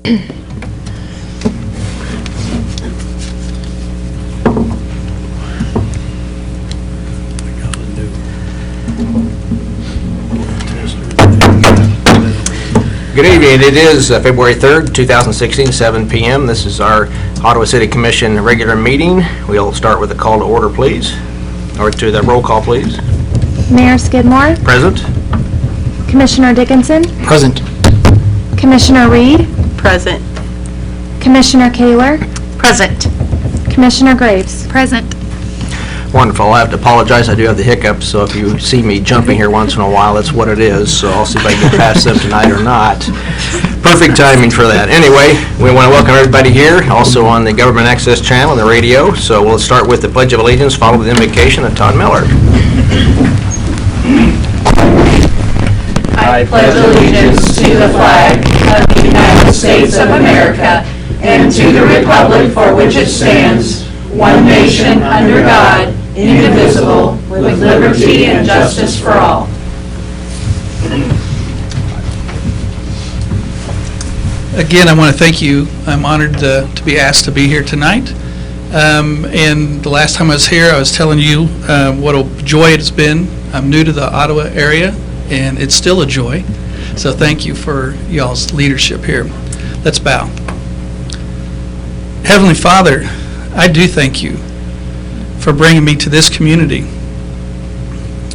Good evening. It is February 3rd, 2016, 7 p.m. This is our Ottawa City Commission regular meeting. We'll start with a call to order, please. Or to the roll call, please. Mayor Skidmore. Present. Commissioner Dickinson. Present. Commissioner Reed. Present. Commissioner Kaler. Present. Commissioner Graves. Present. Wonderful. I have to apologize. I do have the hiccups, so if you see me jumping here once in a while, that's what it is. So I'll see if I can get past them tonight or not. Perfect timing for that. Anyway, we want to welcome everybody here, also on the Government Access Channel and the radio. So we'll start with the Pledge of Allegiance, followed with the invocation of Todd Miller. I pledge allegiance to the flag of the United States of America and to the republic for which it stands, one nation under God, indivisible, with liberty and justice for all. Again, I want to thank you. I'm honored to be asked to be here tonight. And the last time I was here, I was telling you what a joy it's been. I'm new to the Ottawa area, and it's still a joy. So thank you for y'all's leadership here. Let's bow. Heavenly Father, I do thank you for bringing me to this community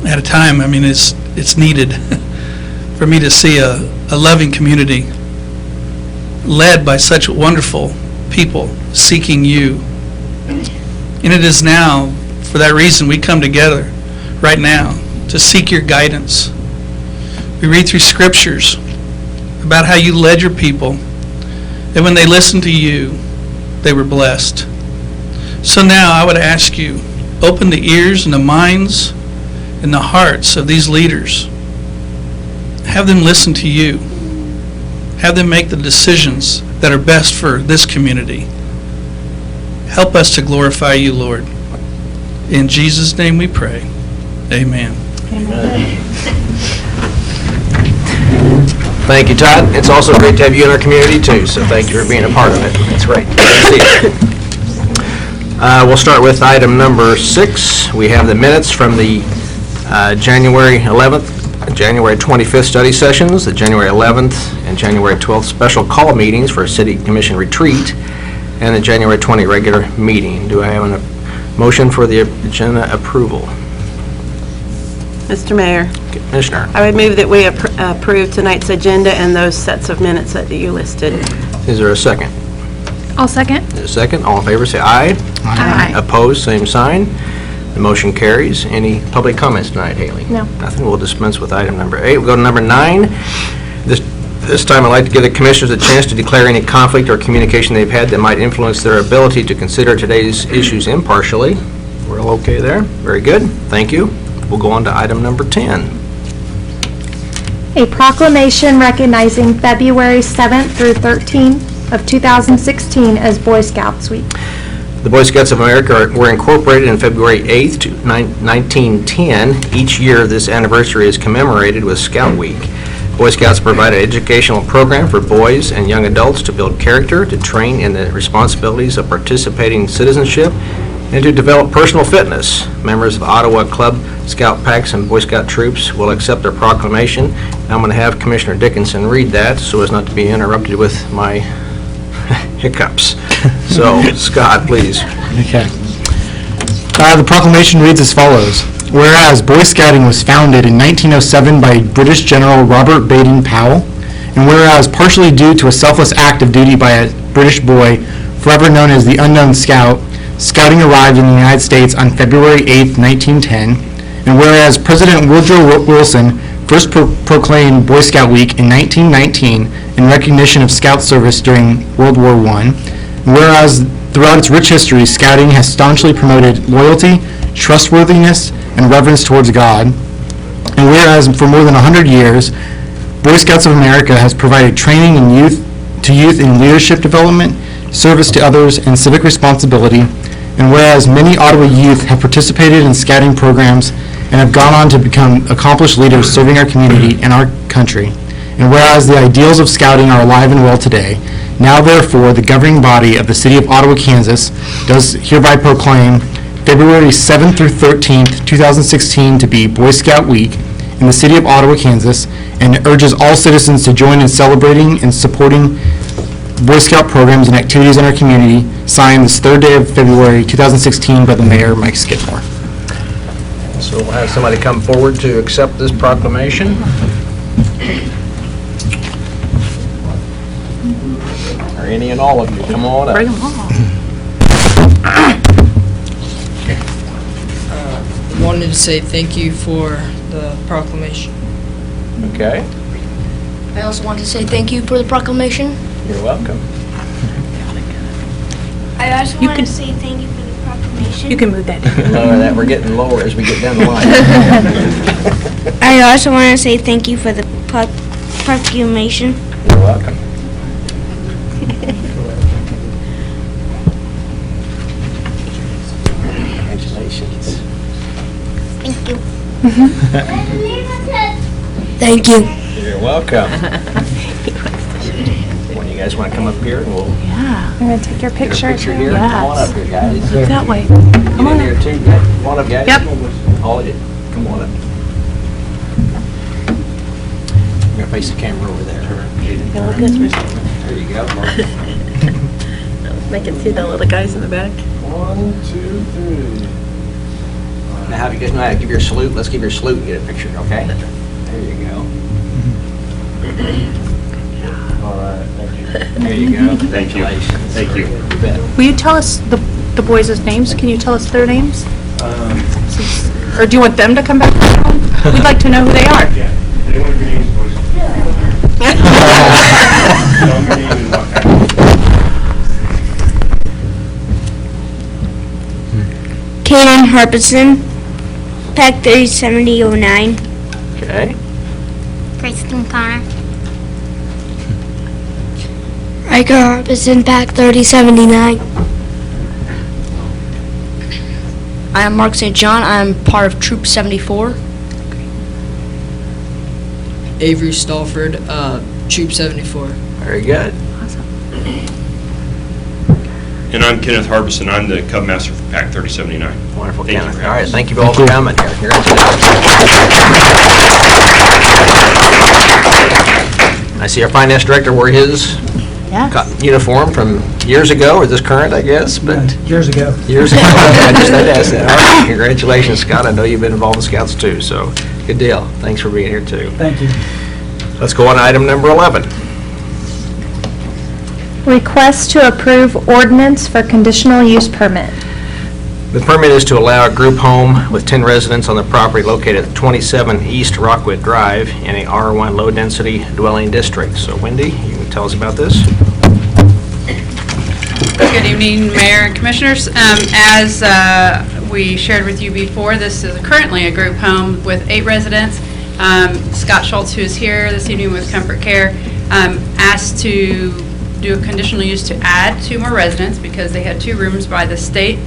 at a time, it's needed for me to see a loving community led by such wonderful people seeking you. And it is now, for that reason, we come together right now to seek your guidance. We read through scriptures about how you led your people, and when they listened to you, they were blessed. So now I would ask you, open the ears and the minds and the hearts of these leaders. Have them listen to you. Have them make the decisions that are best for this community. Help us to glorify you, Lord. In Jesus' name we pray. Amen. Amen. Thank you, Todd. It's also great to have you in our community, too, so thank you for being a part of it. That's great. We'll start with item number 6. We have the minutes from the January 11th, January 25th study sessions, the January 11th and January 12th special call meetings for a City Commission retreat, and the January 20 regular meeting. Do I have a motion for the agenda approval? Mr. Mayor, Commissioner. I would move that we approve tonight's agenda and those sets of minutes that you listed. Is there a second? I'll second. Is there a second? All in favor say aye. Aye. Opposed, same sign. The motion carries. Any public comments tonight, Haley? No. Nothing. We'll dispense with item number 8. We'll go to number 9. This time I'd like to give the commissioners a chance to declare any conflict or communication they've had that might influence their ability to consider today's issues impartially. We're all okay there? Very good. Thank you. We'll go on to item number 10. A proclamation recognizing February 7th through 13th of 2016 as Boy Scouts Week. The Boy Scouts of America were incorporated on February 8th, 1910. Each year, this anniversary is commemorated with Scout Week. Boy Scouts provide an educational program for boys and young adults to build character, to train in the responsibilities of participating citizenship, and to develop personal fitness. Members of Ottawa Club, Scout Packs, and Boy Scout troops will accept their proclamation. I'm going to have Commissioner Dickinson read that so as not to be interrupted with my hiccups. So, Scott, please. Okay. The proclamation reads as follows. Whereas Boy Scouting was founded in 1907 by British General Robert Baden-Powell, and whereas partially due to a selfless act of duty by a British boy, forever known as the Unknown Scout, Scouting arrived in the United States on February 8, 1910, and whereas President Woodrow Wilson first proclaimed Boy Scout Week in 1919 in recognition of Scout service during World War I, and whereas throughout its rich history, Scouting has staunchly promoted loyalty, trustworthiness, and reverence towards God, and whereas for more than 100 years, Boy Scouts of America has provided training in youth in leadership development, service to others, and civic responsibility, and whereas many Ottawa youth have participated in scouting programs and have gone on to become accomplished leaders serving our community and our country, And whereas the ideals of scouting are alive and well today, now therefore the governing body of the City of Ottawa, Kansas does hereby proclaim February 7th through 13th, 2016 to be Boy Scout Week in the City of Ottawa, Kansas, and urges all citizens to join in celebrating and supporting Boy Scout programs and activities in our community, signed this 3rd day of February 2016 by the Mayor, Mike Skidmore. So we'll have somebody come forward to accept this proclamation. Or any and all of you, come on up. Bring them all. Wanted to say thank you for the proclamation. Okay, I also want to say thank you for the proclamation. you're welcome. I also You want can- to say thank you for the proclamation. You can move that down. Lower that, we're getting lower as we get down the line. I also want to say thank you for the proclamation. You're welcome. Congratulations. Thank you. Thank you. You're welcome. When you guys want to come up here, and we'll I'm going to take your get a picture. picture here. Yes. Come on up here, guys. That way. Get in here too, guys. Come on up, guys. Yep. All of you, come on up. I'm gonna face the camera over there. There you go. They can see the little guys in the back. 1, 2, 3. Now, how do you guys know how to give your salute? Let's give your salute and get a picture, okay? There you go. All right, thank you. There you go. Thank you. Congratulations. Thank you. You bet. Will you tell us the boys' names? Can you tell us their names? Or do you want them to come back? We'd like to know who they are. Yeah, they want your names, boys. Tell them your name and what kind. Kaden Harpison, Pack 307009. Okay. Kristen Connor. Riker Harpison, Pack 3079. I am Mark St. John. I am part of Troop 74. Avery Stalford, Troop 74. Very good. And I'm Kenneth Harbison. I'm the Cub Master for Pack 3079. Wonderful, Thank you Kenneth. for All having right, us. thank you all for coming here. Congratulations. I see our finance director wore his uniform from years ago, or this current, I guess, but Years ago. years ago. I just had to ask that. All right, congratulations, Scott. I know you've been involved in Scouts too, so good deal. Thanks for being here too. Thank you. Let's go on to item number 11. Request to approve ordinance for conditional use permit. The permit is to allow a group home with 10 residents on the property located at 27 East Rockwood Drive in a R1 low-density dwelling district. So Wendy, you can tell us about this? Good evening, Mayor and Commissioners. As we shared with you before, this is currently a group home with 8 residents. Scott Schultz, who is here this evening with Comfort Care, asked to do a conditional use to add 2 more residents because they had 2 rooms by the state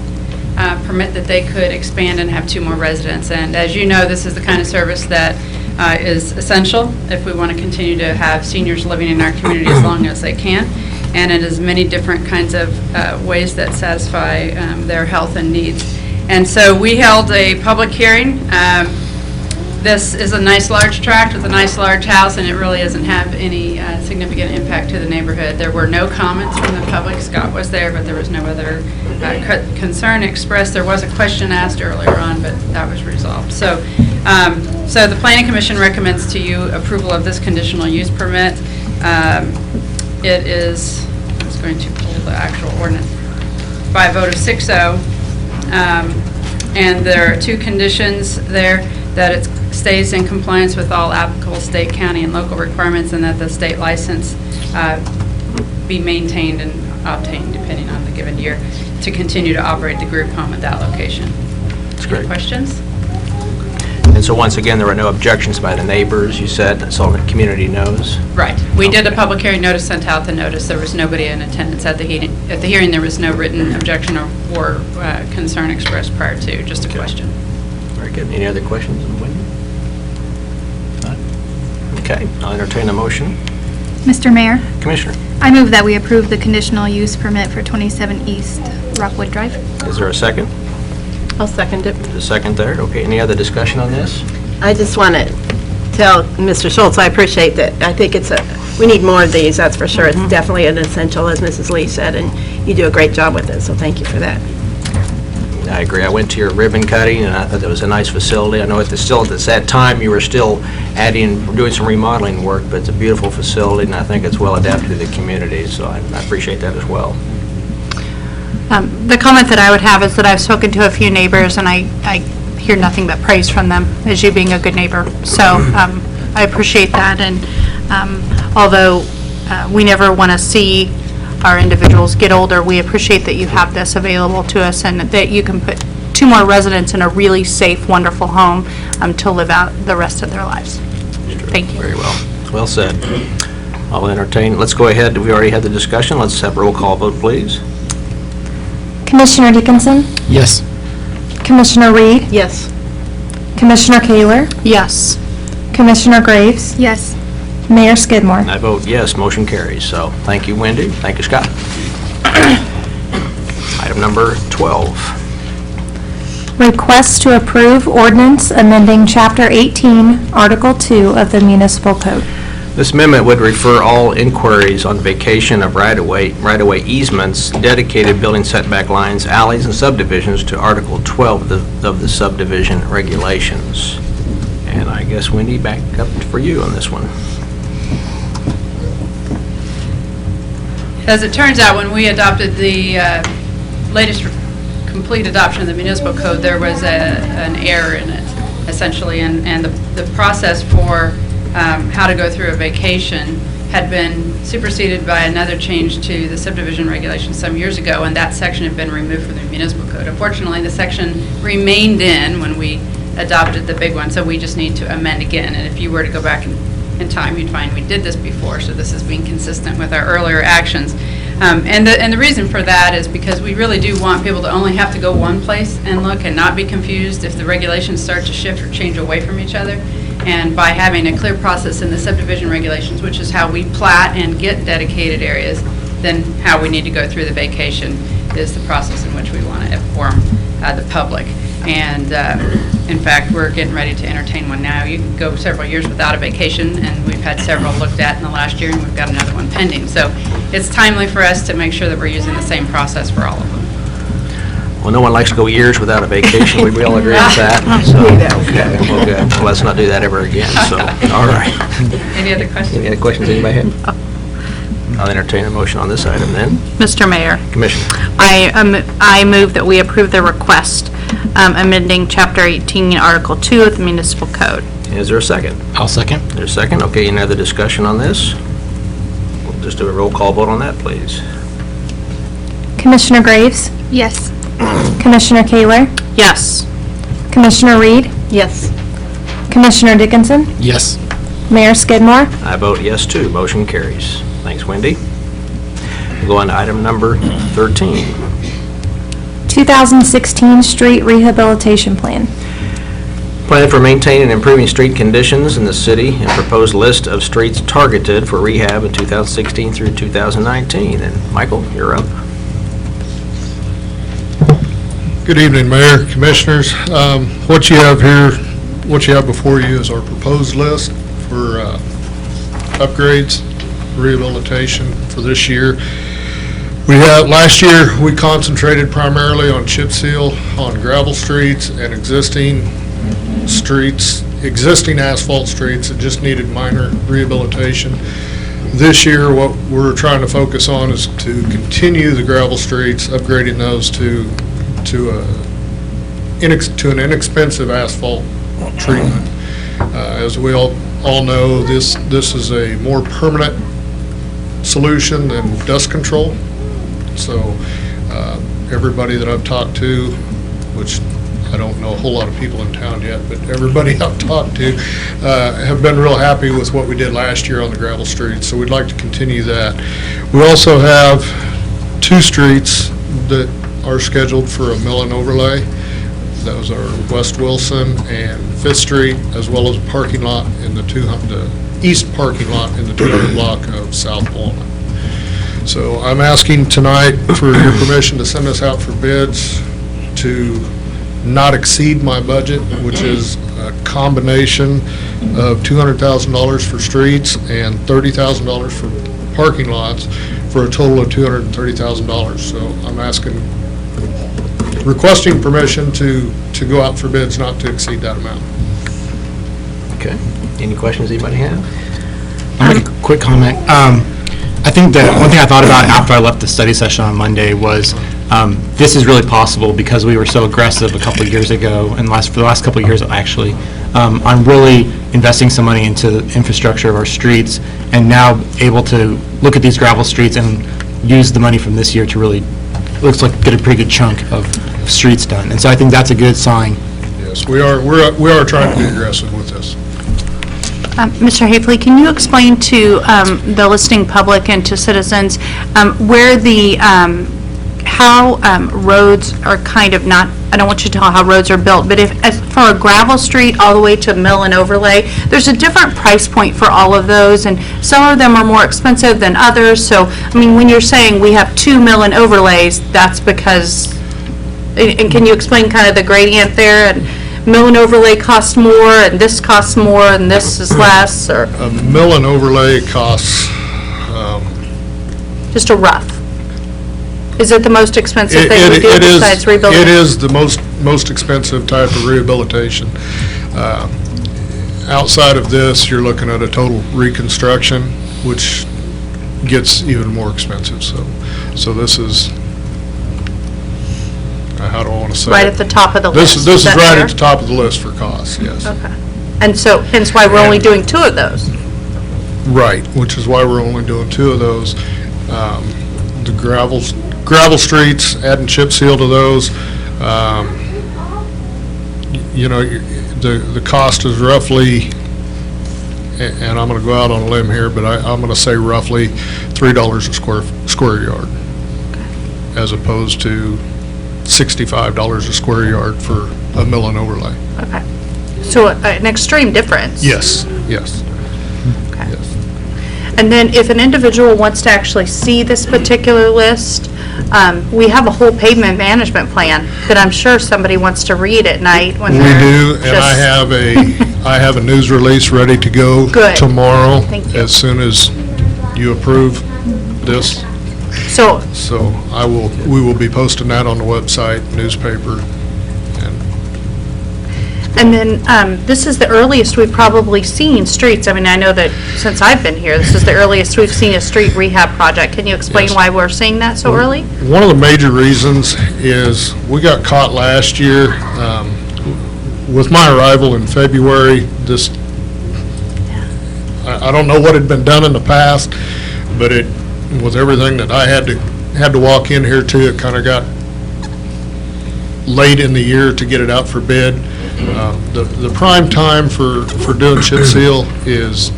permit that they could expand and have 2 more residents. And as you know, this is the kind of service that is essential if we want to continue to have seniors living in our community as long as they can. And it is many different kinds of ways that satisfy their health and needs. And so we held a public hearing. This is a nice large tract with a nice large house, and it really doesn't have any significant impact to the neighborhood. There were no comments from the public. Scott was there, but there was no other concern expressed. There was a question asked earlier on, but that was resolved. So the Planning Commission recommends to you approval of this conditional use permit. It is, I was going to pull the actual ordinance, by a vote of 6-0. And there are 2 conditions there: that it stays in compliance with all applicable state, county, and local requirements, and that the state license be maintained and obtained, depending on the given year, to continue to operate the group home at that location. That's great. Any questions? And so once again, there were no objections by the neighbors, you said, so the community knows. Right. We did a public hearing notice, sent out the notice. There was nobody in attendance at the hearing. At the hearing, there was no written objection or concern expressed prior to, just a question. Very good. Any other questions, Wendy? Okay, I'll entertain a motion. Mr. Mayor, Commissioner, I move that we approve the conditional use permit for 27 East Rockwood Drive. is there a second? I'll second it. A second there. Okay, any other discussion on this? I just want to tell Mr. Schultz, I appreciate that. I think we need more of these, that's for sure. It's definitely an essential, as Mrs. Lee said, and you do a great job with it, so thank you for that. I agree. I went to your ribbon cutting, and I thought that was a nice facility. I know at that time, you were still doing some remodeling work, but it's a beautiful facility, and I think it's well adapted to the community, so I appreciate that as well. The comment that I would have is that I've spoken to a few neighbors, and I hear nothing but praise from them as you being a good neighbor. So I appreciate that, and although we never want to see our individuals get older, we appreciate that you have this available to us and that you can put 2 more residents in a really safe, wonderful home to live out the rest of their lives. Thank you. Very well. Well said. I'll entertain, let's go ahead. We already had the discussion. Let's have a roll call vote, please. Commissioner Dickinson? Yes. Commissioner Reed? Yes. Commissioner Kaler? Yes. Commissioner Graves? Yes. Mayor Skidmore? I vote yes, motion carries. So thank you, Wendy. Thank you, Scott. Item number 12. Request to approve ordinance amending Chapter 18, Article 2 of the Municipal Code. This amendment would refer all inquiries on vacation of right-of-way easements, dedicated building setback lines, alleys, and subdivisions to Article 12 of the subdivision regulations. And I guess, Wendy, back up for you on this one. As it turns out, when we adopted the latest complete adoption of the municipal code, there was an error in it, essentially, and the process for how to go through a vacation had been superseded by another change to the subdivision regulations some years ago, and that section had been removed from the municipal code. Unfortunately, the section remained in when we adopted the big one, so we just need to amend again. And if you were to go back in time, you'd find we did this before, so this is being consistent with our earlier actions. And the reason for that is because we really do want people to only have to go one place and look and not be confused if the regulations start to shift or change away from each other. And by having a clear process in the subdivision regulations, which is how we plat and get dedicated areas, then how we need to go through the vacation is the process in which we want to inform the public. And in fact, we're getting ready to entertain one now. You can go several years without a vacation, and we've had several looked at in the last year, and we've got another one pending. So it's timely for us to make sure that we're using the same process for all of them. Well, no one likes to go years without a vacation. We all agree with that. So, okay, well, good. Well, let's not do that ever again. So, all right. Any other questions? Any other questions anybody have? I'll entertain a motion on this item then. Mr. Mayor, Commissioner. I move that we approve the request amending Chapter 18, Article 2 of the Municipal Code. Is there a second? I'll second. There's a second. Okay, any other discussion on this? We'll just do a roll call vote on that, please. Commissioner Graves? Yes. Commissioner Kaler? Yes. Commissioner Reed? Yes. Commissioner Dickinson? Yes. Mayor Skidmore? I vote yes, too. Motion carries. Thanks, Wendy. We'll go on to item number 13. 2016 Street Rehabilitation Plan. Plan for maintaining and improving street conditions in the city and proposed list of streets targeted for rehab in 2016 through 2019. And Michael, you're up. Good evening, Mayor, Commissioners. What you have here, what you have before you is our proposed list for upgrades, rehabilitation for this year. Last year, we concentrated primarily on chip seal, on gravel streets and existing asphalt streets that just needed minor rehabilitation. This year, what we're trying to focus on is to continue the gravel streets, upgrading those to an inexpensive asphalt treatment. As we all know, this is a more permanent solution than dust control. So everybody that I've talked to, which I don't know a whole lot of people in town yet, but everybody I've talked to have been real happy with what we did last year on the gravel streets, so we'd like to continue that. We also have 2 streets that are scheduled for a mill and overlay. Those are West Wilson and 5th Street, as well as a parking lot in the east parking lot in the 200 block of South Walnut. So I'm asking tonight for your permission to send us out for bids to not exceed my budget, which is a combination of $200,000 for streets and $30,000 for parking lots, for a total of $230,000. So I'm requesting permission to go out for bids not to exceed that amount. Okay. Any questions anybody have? I'll make a quick comment. I think that one thing I thought about after I left the study session on Monday was this is really possible because we were so aggressive a couple of years ago, and for the last couple of years actually, on really investing some money into the infrastructure of our streets, and now able to look at these gravel streets and use the money from this year to really, looks like, get a pretty good chunk of streets done. And so I think that's a good sign. Yes, we are trying to be aggressive with this. Mr. Hafley, can you explain to the listening public and to citizens where the, how roads are kind of not, I don't want you to tell how roads are built, but if, as for a gravel street all the way to mill and overlay, there's a different price point for all of those, and some of them are more expensive than others. So, I mean, when you're saying we have 2 mill and overlays, that's because, and can you explain kind of the gradient there? And mill and overlay costs more, and this costs more, and this is less, or A mill and overlay costs, just a rough? Is it the most expensive thing we do besides rebuilding? It is the most expensive type of rehabilitation. Outside of this, you're looking at a total reconstruction, which gets even more expensive. So this is, how do I want to say? Right at the top of the list? This is that right fair? at the top of the list for costs, yes. Okay. And so, hence why we're only doing 2 of those? Right, which is why we're only doing 2 of those. The gravel streets, adding chip seal to those, you know, the cost is roughly, and I'm going to go out on a limb here, but I'm going to say roughly $3 a square yard, as opposed to $65 a square yard for a mill and overlay. Okay. So an extreme difference? Yes, yes. Okay. Yes. And then if an individual wants to actually see this particular list, we have a whole pavement management plan that I'm sure somebody wants to read at night when We they're do, and just- I have a news release ready to go Good. tomorrow. Thank you. As soon as you approve this. So, So we will be posting that on the website, newspaper, and then this is the earliest we've probably seen streets. I mean, I know that since I've been here, this is the earliest we've seen a street rehab project. Can you explain Yes. why we're seeing that so early? One of the major reasons is we got caught last year with my arrival in February. I don't know what had been done in the past, but with everything that I had to walk in here to, it kind of got late in the year to get it out for bid. The prime time for doing chip seal is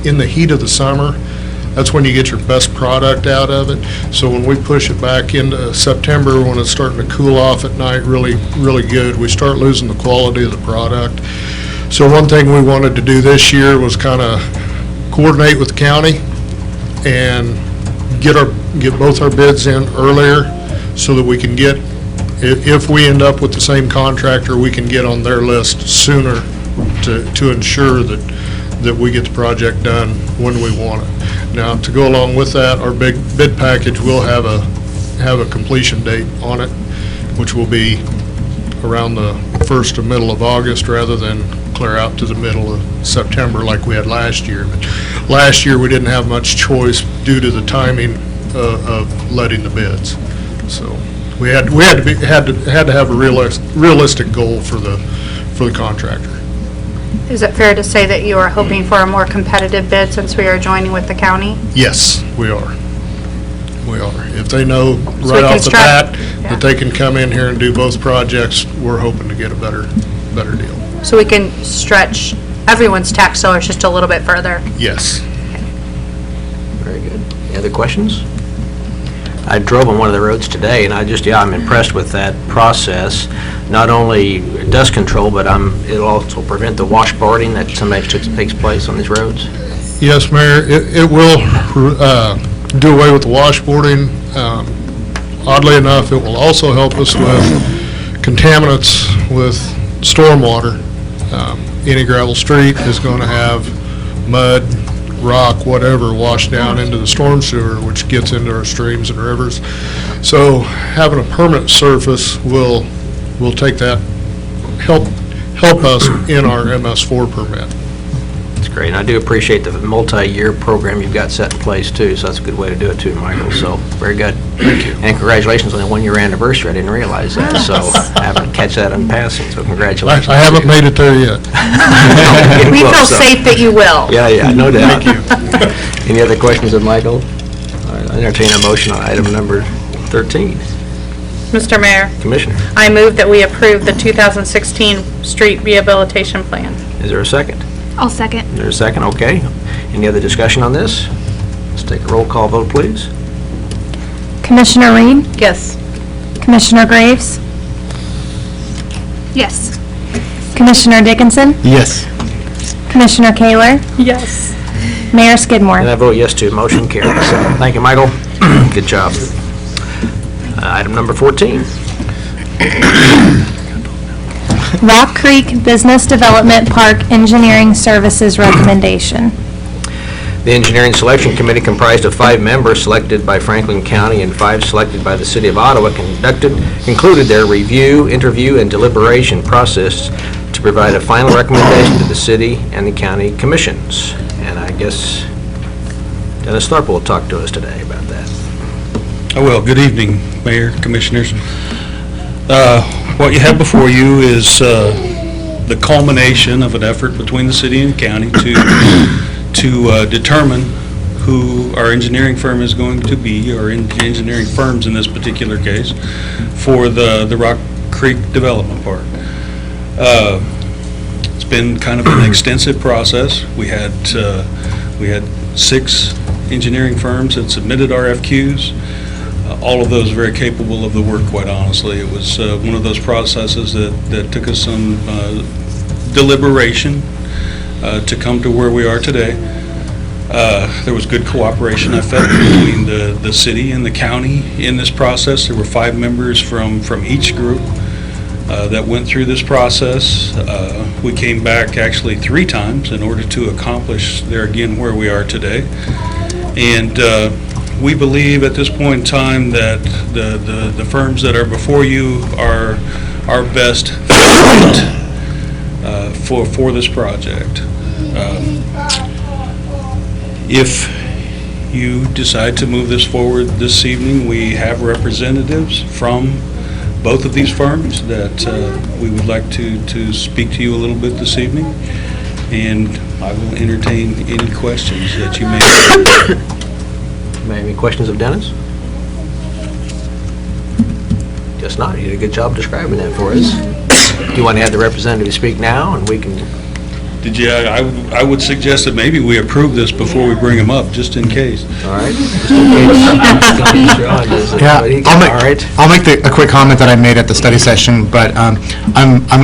in the heat of the summer. That's when you get your best product out of it. So when we push it back into September, when it's starting to cool off at night really, really good, we start losing the quality of the product. So one thing we wanted to do this year was kind of coordinate with the county and get both our bids in earlier so that we can get, if we end up with the same contractor, we can get on their list sooner to ensure that we get the project done when we want it. Now, to go along with that, our big bid package will have a completion date on it, which will be around the first to middle of August rather than clear out to the middle of September like we had last year. But last year, we didn't have much choice due to the timing of letting the bids. So we had to have a realistic goal for the contractor. Is it fair to say that you are hoping for a more competitive bid since we are joining with the county? Yes, we are. We are. If they know we right can off the start- bat yeah. that they can come in here and do both projects, we're hoping to get a better deal. So we can stretch everyone's tax dollars just a little bit further? Yes. Very good. Any other questions? I drove on one of the roads today, and I'm impressed with that process. Not only dust control, but it'll also prevent the washboarding that sometimes takes place on these roads. Yes, Mayor, it will do away with the washboarding. Oddly enough, it will also help us with contaminants with stormwater. Any gravel street is going to have mud, rock, whatever, washed down into the storm sewer, which gets into our streams and rivers. So having a permanent surface will take that, help us in our MS4 permit. That's great, and I do appreciate the multi-year program you've got set in place, too, so that's a good way to do it, too, Michael, so, very good. Thank you. And congratulations on the one-year anniversary, I didn't realize that, so I happened to catch that in passing, so congratulations. I haven't made it there yet. We feel safe that you will. Yeah, no doubt. Thank you. Any other questions of Michael? All right, I entertain a motion on item number 13. Mr. Mayor, Commissioner, I move that we approve the 2016 street rehabilitation plan. is there a second? I'll second. Is there a second? Okay. Any other discussion on this? Let's take a roll call vote, please. Commissioner Reed? Yes. Commissioner Graves? Yes. Commissioner Dickinson? Yes. Commissioner Kaler? Yes. Mayor Skidmore? And I vote yes, too. Motion carries. Thank you, Michael. Good job. Item number 14. Rock Creek Business Development Park Engineering Services Recommendation. The Engineering Selection Committee, comprised of 5 members selected by Franklin County and 5 selected by the City of Ottawa, concluded their review, interview, and deliberation process to provide a final recommendation to the City and the County Commissions. And I guess Dennis Thorpe will talk to us today about that. Oh, well, good evening, Mayor, Commissioners. What you have before you is the culmination of an effort between the city and county to determine who our engineering firm is going to be, or engineering firms in this particular case, for the Rock Creek Development Park. It's been kind of an extensive process. We had 6 engineering firms that submitted RFQs. All of those very capable of the work, quite honestly. It was one of those processes that took us some deliberation to come to where we are today. There was good cooperation, I felt, between the city and the county in this process. There were 5 members from each group that went through this process. We came back actually 3 times in order to accomplish there again where we are today. And we believe at this point in time that the firms that are before you are best fit for this project. If you decide to move this forward this evening, we have representatives from both of these firms that we would like to speak to you a little bit this evening, and I will entertain any questions that you may have. Any questions of Dennis? Guess not. You did a good job describing that for us. Do you want to have the representative speak now, and we can... I would suggest that maybe we approve this before we bring them up, just in case. All right. Just in case. I'll make a quick comment that I made at the study session, but I'm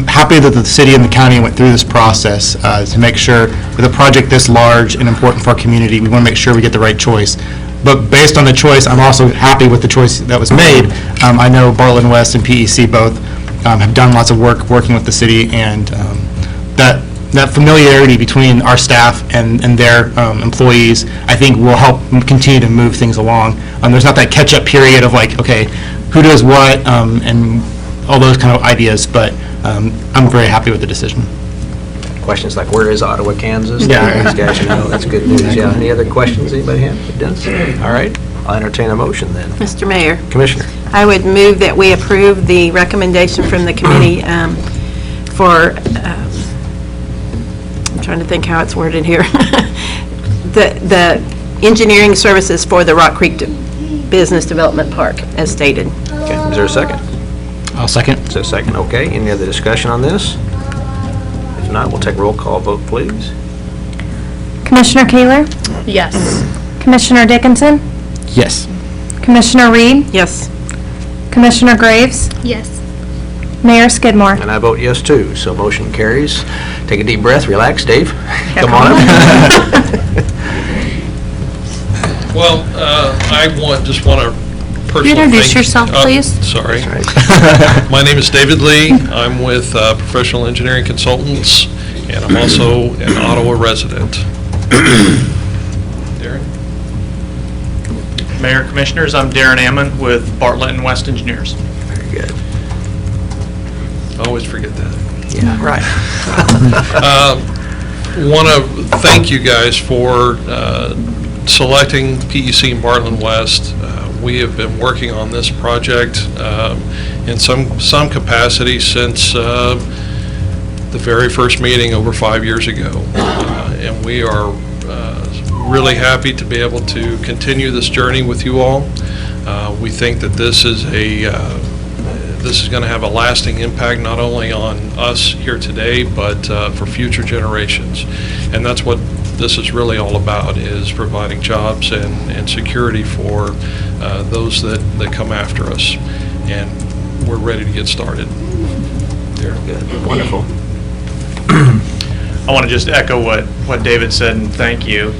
happy that the city and the county went through this process to make sure with a project this large and important for our community, we want to make sure we get the right choice. But based on the choice, I'm also happy with the choice that was made. I know Bartlett and West and PEC both have done lots of work working with the city, and that familiarity between our staff and their employees, I think, will help continue to move things along. There's not that catch-up period of like, okay, who does what, and all those kind of ideas, but I'm very happy with the decision. Questions like, where is Ottawa, Kansas? Yeah. These guys, that's good news. Yeah. Any other questions anybody have? Dennis? All right. I'll entertain a motion then. Mr. Mayor, Commissioner. I would move that we approve the recommendation from the committee for, I'm trying to think how it's worded here, the engineering services for the Rock Creek Business Development Park, as stated. Okay. Is there a second? I'll second. Is there a second? Okay. Any other discussion on this? If not, we'll take a roll call vote, please. Commissioner Kaler? Yes. Commissioner Dickinson? Yes. Commissioner Reed? Yes. Commissioner Graves? Yes. Mayor Skidmore? And I vote yes, too. So motion carries. Take a deep breath, relax. Dave, come on up. Well, I just want to personally Introduce thank- yourself, please. Sorry. My name is David Lee. I'm with Professional Engineering Consultants, and I'm also an Ottawa resident. Darren? Mayor, Commissioners, I'm Darren Ammon with Bartlett and West Engineers. Very good. Always forget that. Yeah, right. Want to thank you guys for selecting PEC and Bartlett and West. We have been working on this project in some capacity since the very first meeting over 5 years ago. And we are really happy to be able to continue this journey with you all. We think that this is going to have a lasting impact not only on us here today, but for future generations. And that's what this is really all about, is providing jobs and security for those that come after us. And we're ready to get started. Very good. Wonderful. I want to just echo what David said and thank you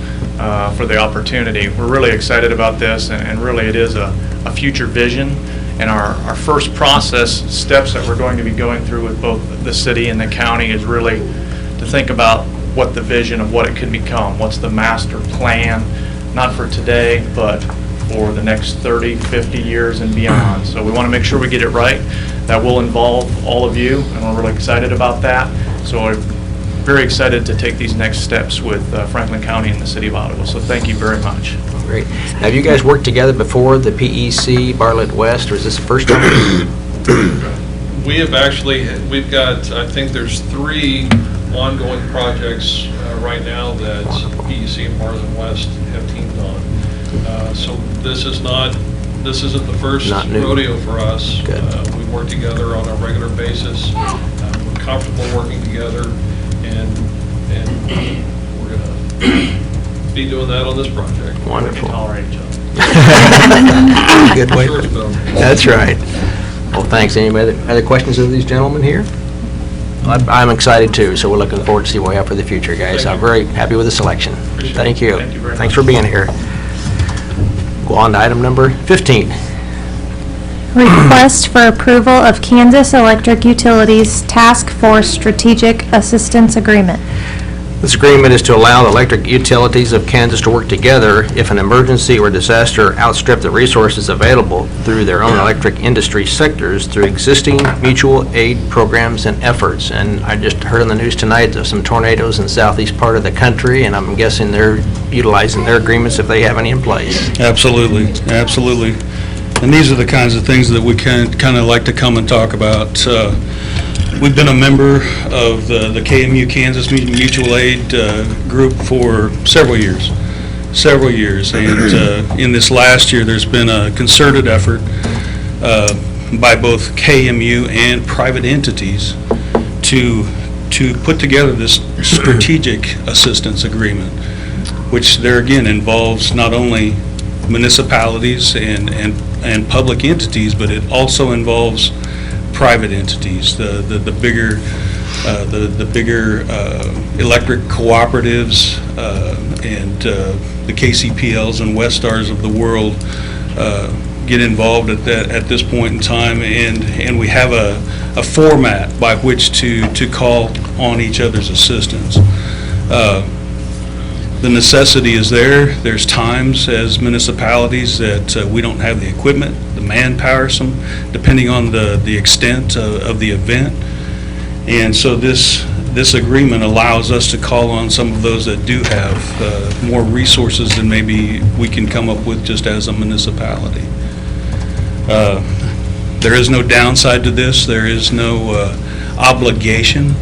for the opportunity. We're really excited about this, and really it is a future vision. And our first process steps that we're going to be going through with both the city and the county is really to think about what the vision of what it could become. What's the master plan, not for today, but for the next 30, 50 years and beyond. So we want to make sure we get it right. That will involve all of you, and we're really excited about that. So we're very excited to take these next steps with Franklin County and the City of Ottawa. So thank you very much. Great. Now, have you guys worked together before, the PEC, Bartlett West, or is this the first time? We have we've got, I think there's 3 ongoing projects right now that PEC and Bartlett West have teamed on. So this isn't the first rodeo for us. We work together on a regular basis. We're comfortable working together, and we're going to be doing that on this project. Wonderful. We can tolerate each other. Good way. That's right. Well, thanks. Any other questions of these gentlemen here? I'm excited too, so we're looking forward to see what we have for the future, guys. I'm very happy with the selection. Thank you. Thank you very Thanks much. for being here. Go on to item number 15. Request for approval of Kansas Electric Utilities Task Force Strategic Assistance Agreement. This agreement is to allow the electric utilities of Kansas to work together if an emergency or disaster outstrip the resources available through their own electric industry sectors through existing mutual aid programs and efforts. And I just heard on the news tonight of some tornadoes in the southeast part of the country, and I'm guessing they're utilizing their agreements if they have any in place. Absolutely, absolutely. And these are the kinds of things that we kind of like to come and talk about. We've been a member of the KMU Kansas Mutual Aid group for several years, and in this last year there's been a concerted effort by both KMU and private entities to put together this strategic assistance agreement, which there again involves not only municipalities and public entities, but it also involves private entities, the bigger electric cooperatives and the KCPLs and Westars of the world get involved at this point in time, and we have a format by which to call on each other's assistance. The necessity is there. There's times as municipalities that we don't have the equipment, the manpower, depending on the extent of the event. And so this agreement allows us to call on some of those that do have more resources than maybe we can come up with just as a municipality. There is no downside to this. There is no obligation,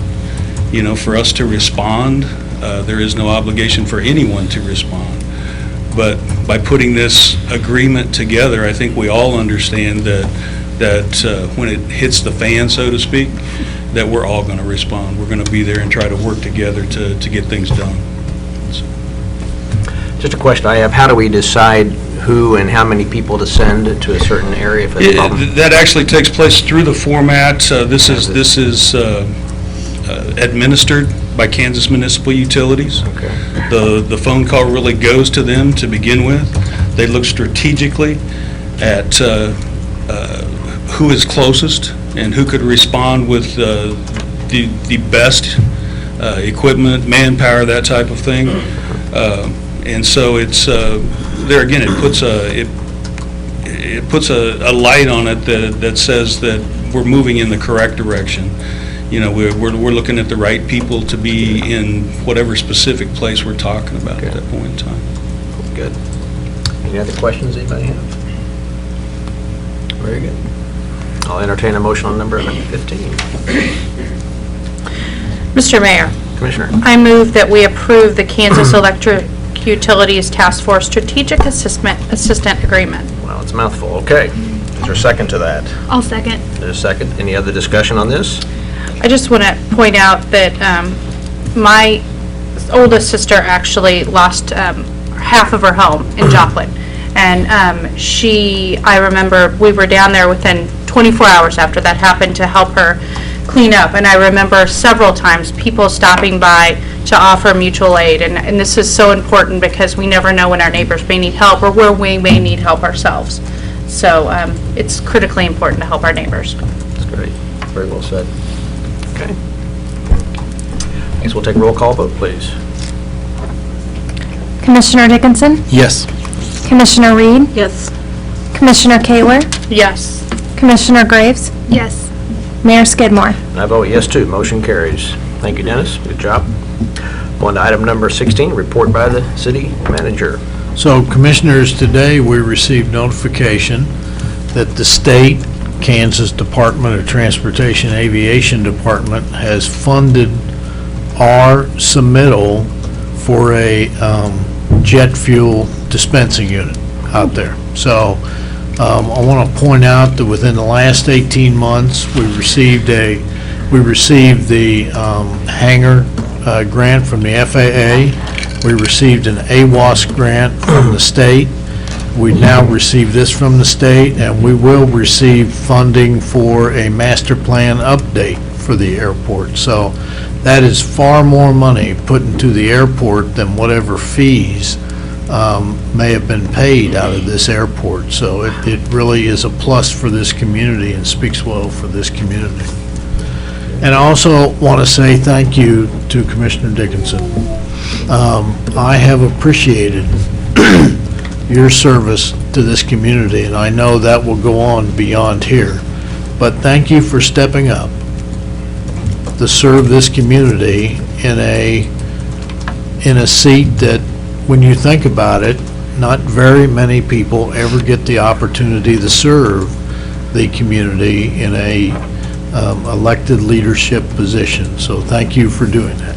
for us to respond. There is no obligation for anyone to respond. But by putting this agreement together, I think we all understand that when it hits the fan, so to speak, that we're all going to respond. We're going to be there and try to work together to get things done. So. Just a question I have, how do we decide who and how many people to send to a certain area for the problem? That actually takes place through the format. This is administered by Kansas Municipal Utilities. Okay. The phone call really goes to them to begin with. They look strategically at who is closest and who could respond with the best equipment, manpower, that type of thing. And so it's, there again, it puts a light on it that says that we're moving in the correct direction. You know, we're looking at the right people to be in whatever specific place we're talking about at that point in time. Good. Any other questions anybody have? Very good. I'll entertain a motion on number 15. Mr. Mayor, Commissioner. I move that we approve the Kansas Electric Utilities Task Force Strategic Assistant Agreement. Well, it's a mouthful. Okay. Is there a second to that? I'll second. There's a second. Any other discussion on this? I just want to point out that my oldest sister actually lost half of her home in Joplin. And I remember we were down there within 24 hours after that happened to help her clean up. And I remember several times people stopping by to offer mutual aid. And this is so important because we never know when our neighbors may need help or where we may need help ourselves. So it's critically important to help our neighbors. That's great. Very well said. Okay. I guess we'll take a roll call vote, please. Commissioner Dickinson? Yes. Commissioner Reed? Yes. Commissioner Kaler? Yes. Commissioner Graves? Yes. Mayor Skidmore? And I vote yes, too. Motion carries. Thank you, Dennis. Good job. On to item number 16, report by the city manager. So, Commissioners, today we received notification that the state, Kansas Department of Transportation Aviation Department has funded our submittal for a jet fuel dispensing unit out there. So I want to point out that within the last 18 months, we received the hangar grant from the FAA. We received an AWAS grant from the state. We now receive this from the state, and we will receive funding for a master plan update for the airport. So that is far more money put into the airport than whatever fees may have been paid out of this airport. So it really is a plus for this community and speaks well for this community. And I also want to say thank you to Commissioner Dickinson. I have appreciated your service to this community, and I know that will go on beyond here. But thank you for stepping up to serve this community in a seat that, when you think about it, not very many people ever get the opportunity to serve the community in a elected leadership position. So thank you for doing that.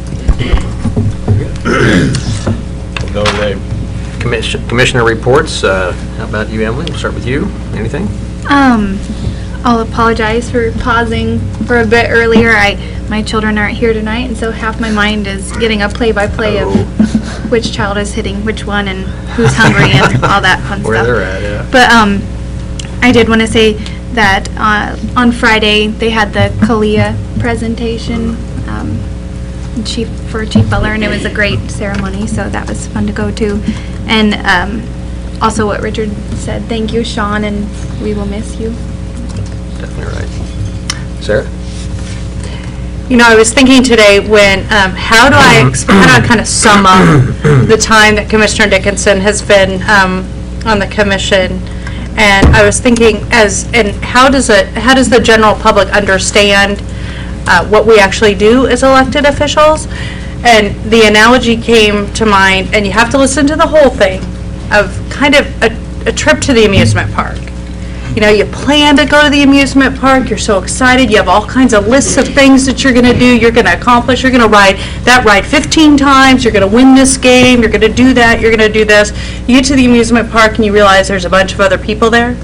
We'll go to the commissioner reports. How about you, Emily? We'll start with you. Anything? I'll apologize for pausing for a bit earlier. My children aren't here tonight, and so half my mind is getting a play-by-play of which child is hitting which one and who's hungry and all that fun stuff. Where they're at, yeah. But I did want to say that on Friday they had the CALIA presentation for Chief Butler, and it was a great ceremony, so that was fun to go to. And also what Richard said, thank you, Sean, and we will miss you. Definitely right. Sarah? You know, I was thinking today when, how do I kind of sum up the time that Commissioner Dickinson has been on the commission? And I was thinking, how does the general public understand what we actually do as elected officials? And the analogy came to mind, and you have to listen to the whole thing, of kind of a trip to the amusement park. You know, you plan to go to the amusement park, you're so excited, you have all kinds of lists of things that you're going to do, you're going to accomplish, you're going to ride that ride 15 times, you're going to win this game, you're going to do that, you're going to do this. You get to the amusement park and you realize there's a bunch of other people there.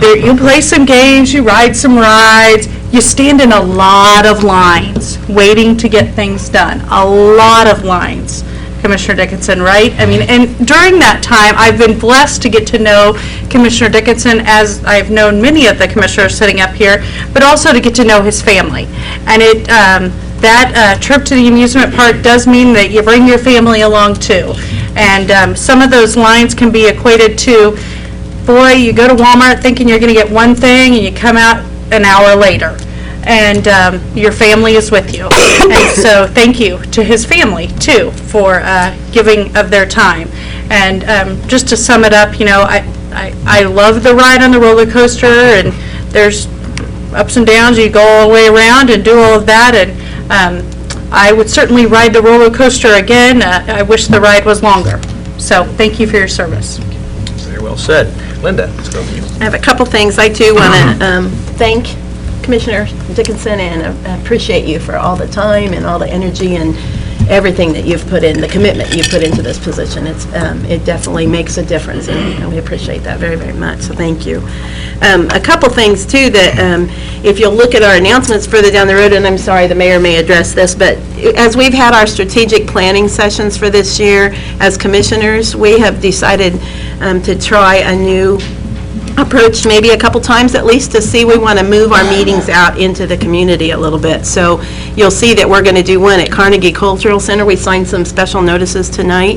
You play some games, you ride some rides, you stand in a lot of lines waiting to get things done, a lot of lines. Commissioner Dickinson, right? I mean, and during that time, I've been blessed to get to know Commissioner Dickinson as I've known many of the commissioners sitting up here, but also to get to know his family. And that trip to the amusement park does mean that you bring your family along too. And some of those lines can be equated to, boy, you go to Walmart thinking you're going to get one thing and you come out an hour later. And your family is with you. And so thank you to his family, too, for giving of their time. And just to sum it up, you know, I love the ride on the roller coaster, and there's ups and downs. You go all the way around and do all of that. And I would certainly ride the roller coaster again. I wish the ride was longer. So thank you for your service. Very well said. Linda, let's go with you. I have a couple things. I too want to thank Commissioner Dickinson and appreciate you for all the time and all the energy and everything that you've put in, the commitment you've put into this position. It definitely makes a difference, and we appreciate that very, very much, so thank you. A couple things, too, that if you'll look at our announcements further down the road, and I'm sorry, the mayor may address this, but as we've had our strategic planning sessions for this year as commissioners, we have decided to try a new approach, maybe a couple times at least, to see we want to move our meetings out into the community a little bit. So you'll see that we're going to do one at Carnegie Cultural Center. We signed some special notices tonight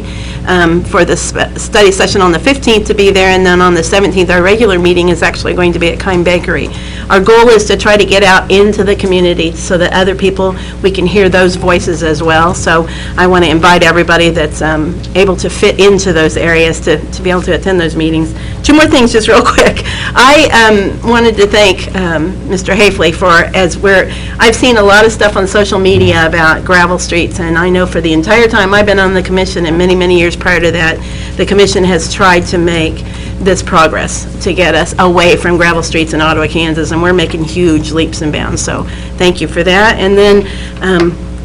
for the study session on the 15th to be there, and then on the 17th, our regular meeting is actually going to be at Kime Bakery. Our goal is to try to get out into the community so that other people, we can hear those voices as well. So I want to invite everybody that's able to fit into those areas to be able to attend those meetings. Two more things just real quick. I wanted to thank Mr. Hafley for, I've seen a lot of stuff on social media about gravel streets, and I know for the entire time I've been on the commission and many, many years prior to that, the commission has tried to make this progress to get us away from gravel streets in Ottawa, Kansas, and we're making huge leaps and bounds, so thank you for that. And then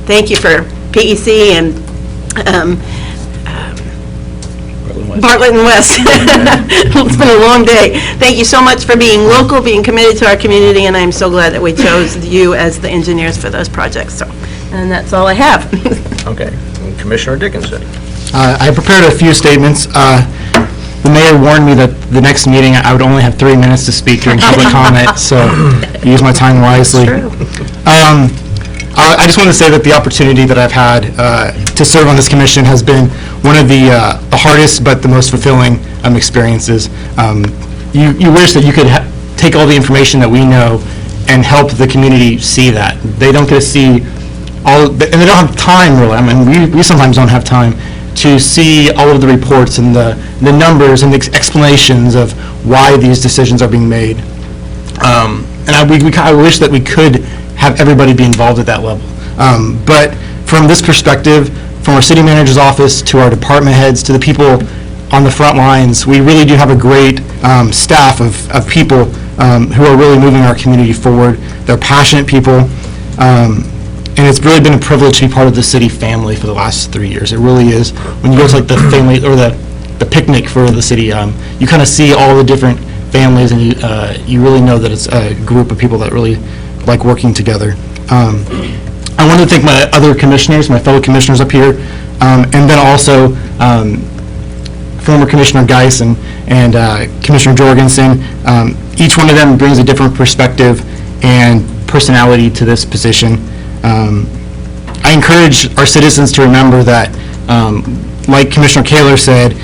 thank you for PEC and Bartlett and West. It's been a long day. Thank you so much for being local, being committed to our community, and I'm so glad that we chose you as the engineers for those projects. So, and that's all I have. Okay. And Commissioner Dickinson. I prepared a few statements. The mayor warned me that the next meeting I would only have 3 minutes to speak during public comment, so use my time wisely. I just want to say that the opportunity that I've had to serve on this commission has been one of the hardest but the most fulfilling experiences. You wish that you could take all the information that we know and help the community see that. They don't get to see and they don't have time, really. I mean, we sometimes don't have time to see all of the reports and the numbers and the explanations of why these decisions are being made. And I wish that we could have everybody be involved at that level. But from this perspective, from our city manager's office to our department heads to the people on the front lines, we really do have a great staff of people who are really moving our community forward. They're passionate people. And it's really been a privilege to be part of the city family for the last 3 years. It really is. When you go to like the family or the picnic for the city, you kind of see all the different families, and you really know that it's a group of people that really like working together. I want to thank my other commissioners, my fellow commissioners up here, and then also former Commissioner Geis and Commissioner Jorgensen. Each one of them brings a different perspective and personality to this position. I encourage our citizens to remember that, like Commissioner Kaler said,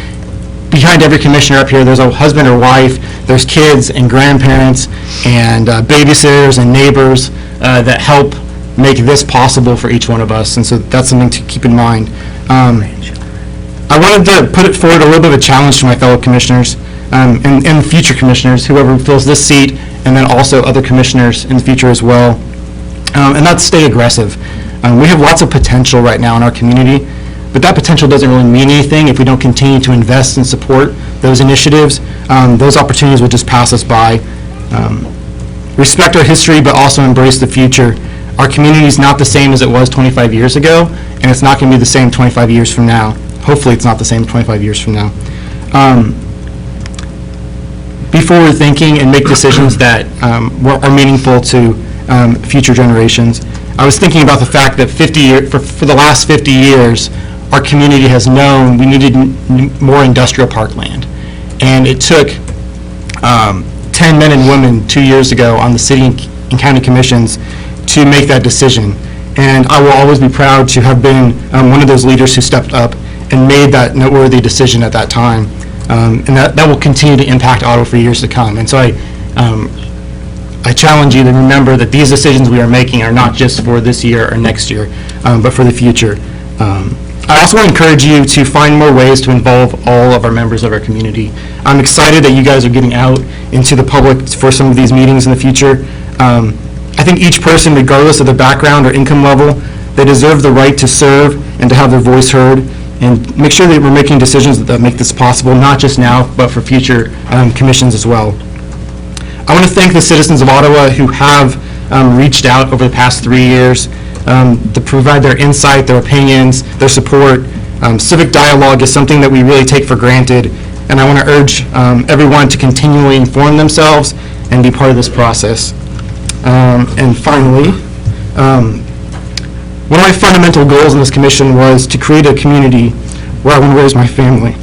behind every commissioner up here, there's a husband or wife, there's kids and grandparents and babysitters and neighbors that help make this possible for each one of us, and so that's something to keep in mind. I wanted to put it forward a little bit of a challenge to my fellow commissioners and future commissioners, whoever fills this seat, and then also other commissioners in the future as well. And that's stay aggressive. We have lots of potential right now in our community, but that potential doesn't really mean anything if we don't continue to invest and support those initiatives. Those opportunities will just pass us by. Respect our history, but also embrace the future. Our community is not the same as it was 25 years ago, and it's not going to be the same 25 years from now. Hopefully it's not the same 25 years from now. Be forward thinking and make decisions that are meaningful to future generations. I was thinking about the fact that for the last 50 years, our community has known we needed more industrial parkland. And it took 10 men and women 2 years ago on the city and county commissions to make that decision. And I will always be proud to have been one of those leaders who stepped up and made that noteworthy decision at that time. And that will continue to impact Ottawa for years to come. And so I challenge you to remember that these decisions we are making are not just for this year or next year, but for the future. I also want to encourage you to find more ways to involve all of our members of our community. I'm excited that you guys are getting out into the public for some of these meetings in the future. I think each person, regardless of their background or income level, they deserve the right to serve and to have their voice heard, and make sure that we're making decisions that make this possible, not just now, but for future commissions as well. I want to thank the citizens of Ottawa who have reached out over the past 3 years to provide their insight, their opinions, their support. Civic dialogue is something that we really take for granted, and I want to urge everyone to continually inform themselves and be part of this process. And finally, one of my fundamental goals in this commission was to create a community where I want to raise my family.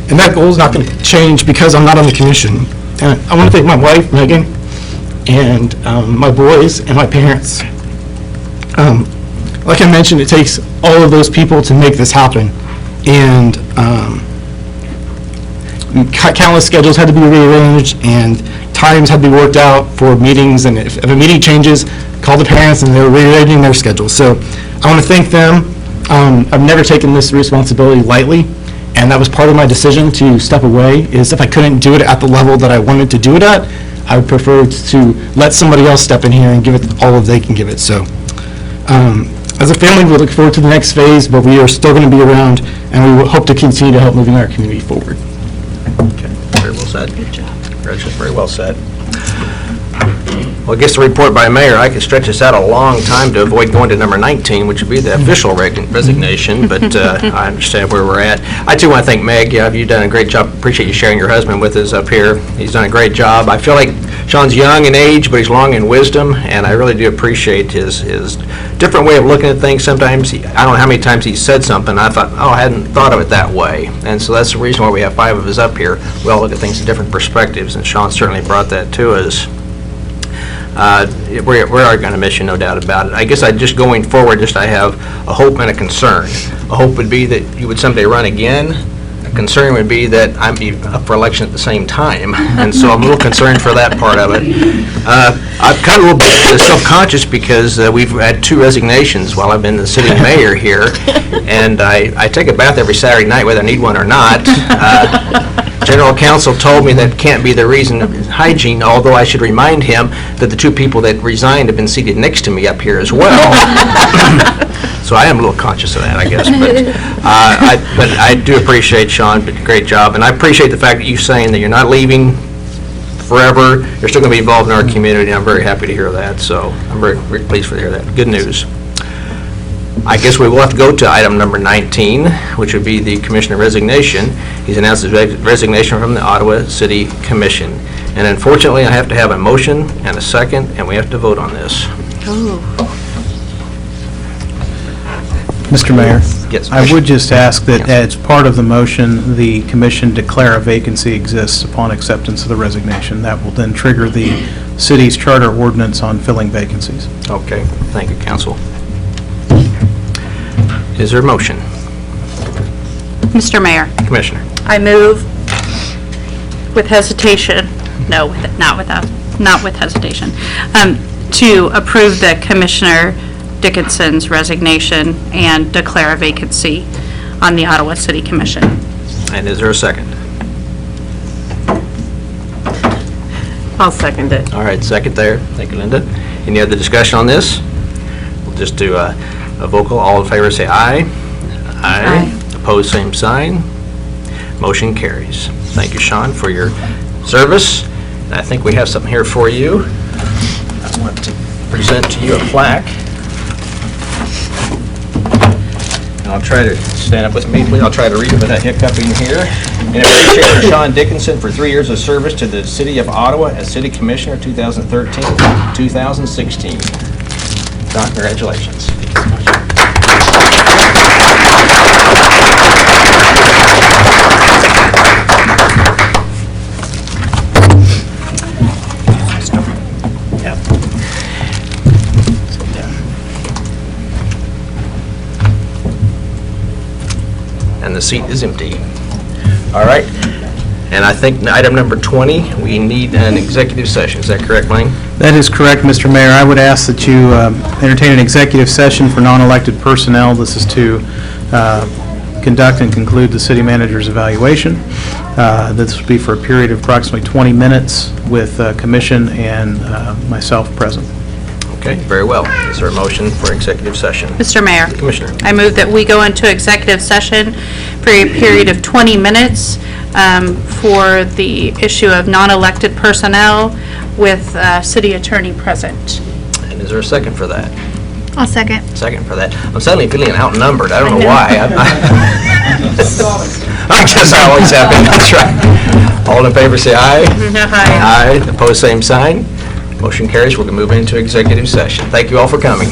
And that goal is not going to change because I'm not on the commission. And I want to thank my wife, Megan, and my boys and my parents. Like I mentioned, it takes all of those people to make this happen. And countless schedules had to be rearranged, and times had to be worked out for meetings, and if a meeting changes, call the parents, and they're rearranging their schedules. So I want to thank them. I've never taken this responsibility lightly, and that was part of my decision to step away, is if I couldn't do it at the level that I wanted to do it at, I would prefer to let somebody else step in here and give it all of they can give it. So as a family, we look forward to the next phase, but we are still going to be around, and we hope to continue to help moving our community forward. Okay, very well said. Good job. Congratulations, very well said. Well, I guess the report by mayor, I could stretch this out a long time to avoid going to number 19, which would be the official resignation, but I understand where we're at. I too want to thank Meg. Yeah, you've done a great job. Appreciate you sharing your husband with us up here. He's done a great job. I feel like Sean's young in age, but he's long in wisdom, and I really do appreciate his different way of looking at things. Sometimes, I don't know how many times he said something, I thought, oh, I hadn't thought of it that way. And so that's the reason why we have 5 of us up here. We all look at things in different perspectives, and Sean certainly brought that to us. We are going to miss you, no doubt about it. I guess going forward, I have a hope and a concern. A hope would be that you would someday run again. A concern would be that I'd be up for election at the same time, and so I'm a little concerned for that part of it. I'm kind of a little bit self-conscious because we've had 2 resignations while I've been the city mayor here, and I take a bath every Saturday night whether I need one or not. General counsel told me that can't be the reason of hygiene, although I should remind him that the 2 people that resigned have been seated next to me up here as well. So I am a little conscious of that, I guess. But I do appreciate Sean, great job. And I appreciate the fact that you're saying that you're not leaving forever. You're still going to be involved in our community. I'm very happy to hear that. So I'm very, very pleased to hear that. Good news. I guess we will have to go to item number 19, which would be the commissioner resignation. He's announced his resignation from the Ottawa City Commission. And unfortunately, I have to have a motion and a second, and we have to vote on this. Mr. Mayor, Yes, I would just ask that as part of the motion, the commission declare a vacancy exists upon acceptance of the resignation. That will then trigger the city's charter ordinance on filling vacancies. Okay, thank you, council. Is there a motion? Mr. Mayor, Commissioner. I move with hesitation, no, not with hesitation, to approve the Commissioner Dickinson's resignation and declare a vacancy on the Ottawa City Commission. And is there a second? I'll second it. All right, second there. Thank you, Linda. Any other discussion on this? We'll just do a vocal. All in favor say aye. Aye. Opposed, same sign. Motion carries. Thank you, Sean, for your service. And I think we have something here for you. I want to present to you a plaque. And I'll try to stand up with me, please. I'll try to read it without hiccuping here. In appreciation of Sean Dickinson for 3 years of service to the City of Ottawa as City Commissioner 2013-2016. Don, congratulations. and the seat is empty. All right. And I think item number 20, we need an executive session. Is that correct, Lane? That is correct, Mr. Mayor. I would ask that you entertain an executive session for non-elected personnel. This is to conduct and conclude the city manager's evaluation. This would be for a period of approximately 20 minutes with commission and myself present. Okay, very well. Is there a motion for executive session? Mr. Mayor. Commissioner. I move that we go into executive session for a period of 20 minutes for the issue of non-elected personnel with city attorney present. And is there a second for that? I'll second. Second for that. I'm suddenly feeling outnumbered. I don't know why. I guess I always have been. That's right. All in favor, say aye. Aye. Aye. Opposed, same sign. Motion carries. We're going to move into executive session. Thank you all for coming.